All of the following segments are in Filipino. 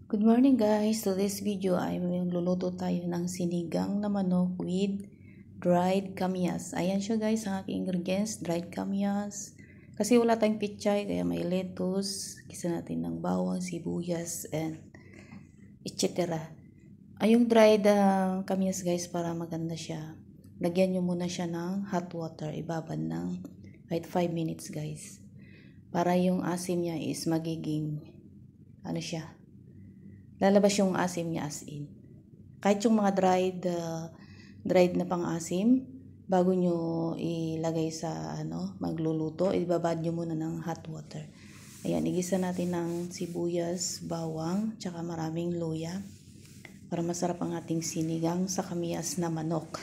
Good morning guys! To this video ay magluluto tayo ng sinigang na manok with dried kamyas. Ayan siya guys ang aking ingredients, dried kamyas. Kasi wala tayong pichay kaya may lettuce, kisa natin ng bawang, sibuyas, and etc. Ay yung dried kamyas guys para maganda siya. Lagyan nyo muna siya ng hot water, ibabad ng kahit 5 minutes guys. Para yung asim niya is magiging ano siya, lalabas yung asim niya as in. Kahit yung mga dried na pang-asim, bago nyo ilagay sa magluluto, ibabad nyo muna ng hot water. Ayan, igisa natin ng sibuyas, bawang, tsaka maraming luya para masarap ang ating sinigang sa kamyas na manok.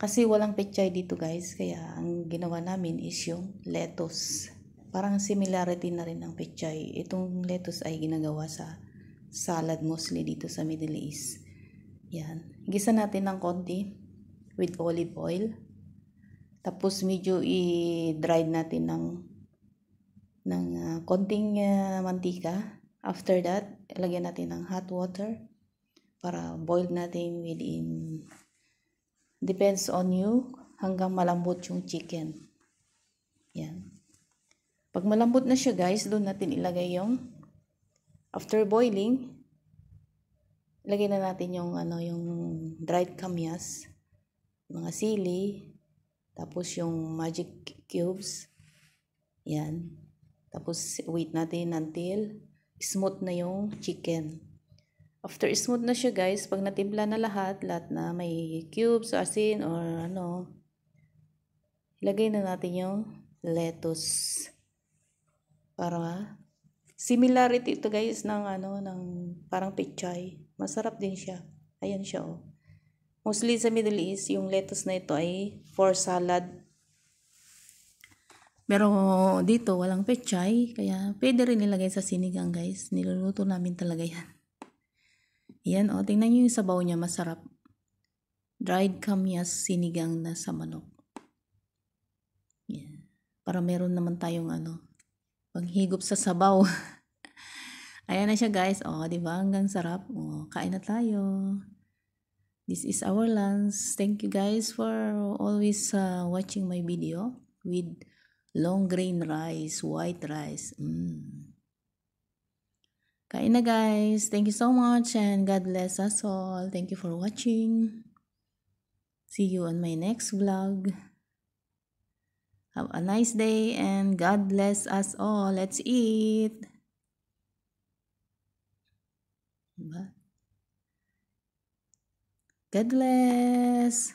Kasi walang pechay dito guys, kaya ang ginawa namin is yung lettuce. Parang similarity na rin ng pechay. Itong lettuce ay ginagawa sa salad mostly dito sa Middle East. Yan. Gisa natin ng konti with olive oil. Tapos medyo i-dry natin ng konting mantika. After that, ilagyan natin ng hot water para boil natin within, depends on you, hanggang malambot yung chicken. Yan. Pag malambot na siya guys, doon natin ilagay yung, after boiling, ilagay na natin yung dried kamyas, mga sili, tapos yung magic cubes. Yan. Tapos wait natin until smooth na yung chicken. After smooth na siya guys, pag natimpla na lahat na may cubes, asin or ilagay na natin yung lettuce. Para similarity ito guys ng parang pechay. Masarap din siya. Ayan siya oh. Mostly sa Middle East, yung lettuce na ito ay for salad. Pero dito walang pechay, kaya pwede rin nilagay sa sinigang guys. Niluluto namin talaga yan. Yan oh, tingnan nyo yung sabaw niya, masarap. Dried kamyas sinigang na sa manok. Yan. Para meron naman tayong panghigop sa sabaw. Ayan na siya guys. Oh, di ba? Hanggang sarap. Oh, kain na tayo. This is our lunch. Thank you guys for always watching my video with long grain rice, white rice. Kain na guys. Thank you so much and God bless us all. Thank you for watching. See you on my next vlog. Have a nice day and God bless us all. Let's eat. God bless.